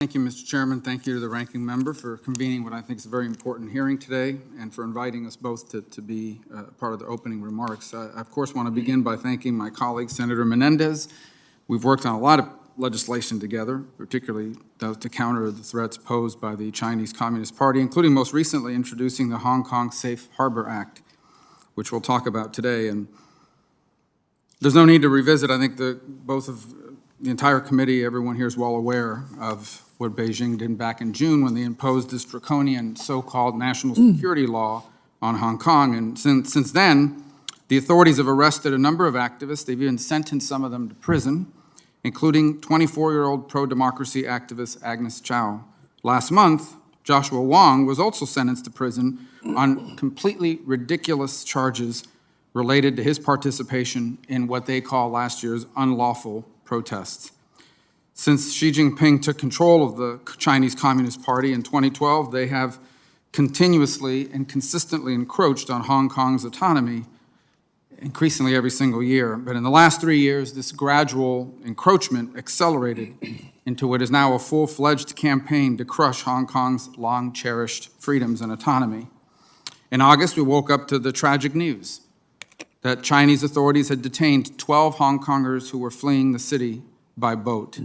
Thank you, Mr. Chairman. Thank you to the ranking member for convening what I think is a very important hearing today and for inviting us both to be part of the opening remarks. I, of course, want to begin by thanking my colleague, Senator Menendez. We've worked on a lot of legislation together, particularly to counter the threats posed by the Chinese Communist Party, including most recently introducing the Hong Kong Safe Harbor Act, which we'll talk about today. And there's no need to revisit. I think both of the entire committee, everyone here is well aware of what Beijing did back in June when they imposed this draconian so-called national security law on Hong Kong. And since then, the authorities have arrested a number of activists. They've even sentenced some of them to prison, including 24-year-old pro-democracy activist Agnes Chow. Last month, Joshua Wong was also sentenced to prison on completely ridiculous charges related to his participation in what they call last year's unlawful protests. Since Xi Jinping took control of the Chinese Communist Party in 2012, they have continuously and consistently encroached on Hong Kong's autonomy, increasingly every single year. But in the last 3 years, this gradual encroachment accelerated into what is now a full-fledged campaign to crush Hong Kong's long-cherished freedoms and autonomy. In August, we woke up to the tragic news that Chinese authorities had detained 12 Hong Kongers who were fleeing the city by boat.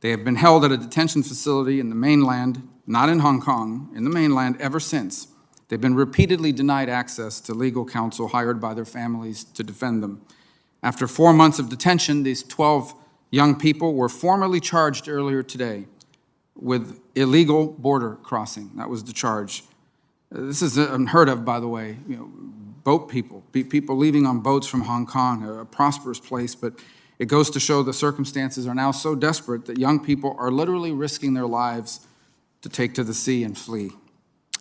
They have been held at a detention facility in the mainland, not in Hong Kong, in the mainland ever since. They've been repeatedly denied access to legal counsel hired by their families to defend them. After 4 months of detention, these 12 young people were formally charged earlier today with illegal border crossing. That was the charge. This is unheard of, by the way. Boat people leaving on boats from Hong Kong, a prosperous place, but it goes to show the circumstances are now so desperate that young people are literally risking their lives to take to the sea and flee.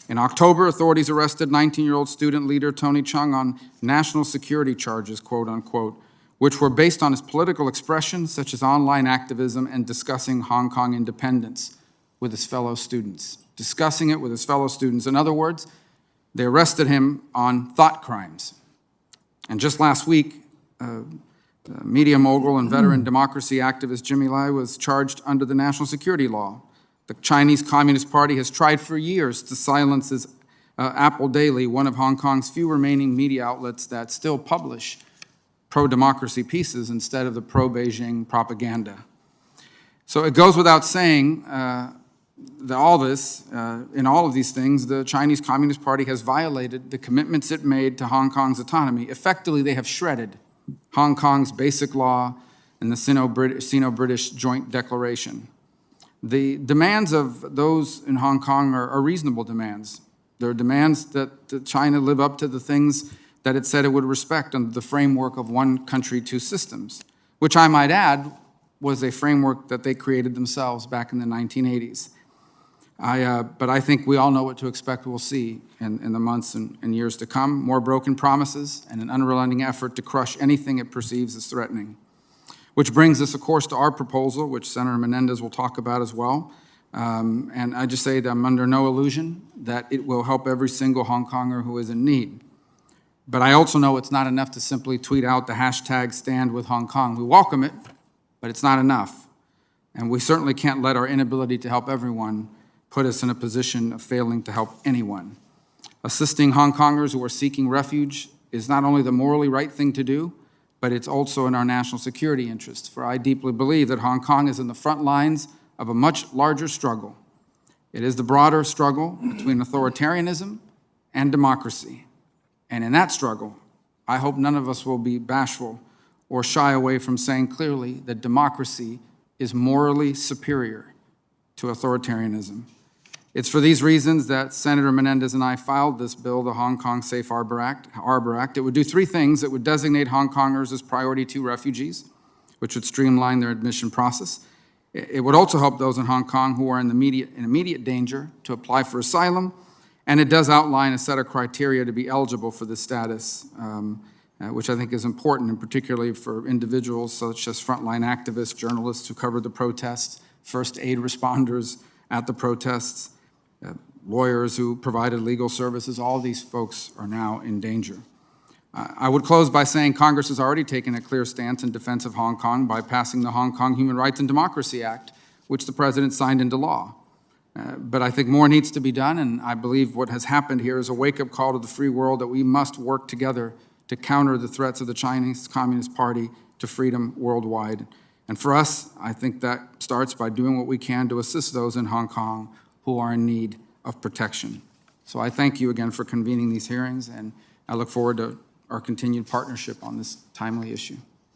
In October, authorities arrested 19-year-old student leader Tony Chung on national security charges, quote unquote, which were based on his political expressions such as online activism and discussing Hong Kong independence with his fellow students. Discussing it with his fellow students. In other words, they arrested him on thought crimes. And just last week, media mogul and veteran democracy activist Jimmy Lai was charged under the national security law. The Chinese Communist Party has tried for years to silence his Apple Daily, one of Hong Kong's few remaining media outlets that still publish pro-democracy pieces instead of the pro-Beijing propaganda. So it goes without saying that in all of these things, the Chinese Communist Party has violated the commitments it made to Hong Kong's autonomy. Effectively, they have shredded Hong Kong's basic law and the Sino-British Joint Declaration. The demands of those in Hong Kong are reasonable demands. They're demands that China live up to the things that it said it would respect under the framework of one country, two systems, which I might add was a framework that they created themselves back in the 1980s. But I think we all know what to expect we'll see in the months and years to come. More broken promises and an unrelenting effort to crush anything it perceives as threatening. Which brings us, of course, to our proposal, which Senator Menendez will talk about as well. And I just say that I'm under no illusion that it will help every single Hong Konger who is in need. But I also know it's not enough to simply tweet out the hashtag Stand with Hong Kong. We welcome it, but it's not enough. And we certainly can't let our inability to help everyone put us in a position of failing to help anyone. Assisting Hong Kongers who are seeking refuge is not only the morally right thing to do, but it's also in our national security interest, for I deeply believe that Hong Kong is in the front lines of a much larger struggle. It is the broader struggle between authoritarianism and democracy. And in that struggle, I hope none of us will be bashful or shy away from saying clearly that democracy is morally superior to authoritarianism. It's for these reasons that Senator Menendez and I filed this bill, the Hong Kong Safe Harbor Act. It would do three things. It would designate Hong Kongers as Priority 2 refugees, which would streamline their admission process. It would also help those in Hong Kong who are in immediate danger to apply for asylum, and it does outline a set of criteria to be eligible for this status, which I think is important, and particularly for individuals such as frontline activists, journalists who covered the protests, first aid responders at the protests, lawyers who provided legal services. All these folks are now in danger. I would close by saying Congress has already taken a clear stance in defense of Hong Kong by passing the Hong Kong Human Rights and Democracy Act, which the President signed into law. But I think more needs to be done, and I believe what has happened here is a wake-up call to the free world that we must work together to counter the threats of the Chinese Communist Party to freedom worldwide. And for us, I think that starts by doing what we can to assist those in Hong Kong who are in need of protection. So I thank you again for convening these hearings, and I look forward to our continued partnership on this timely issue.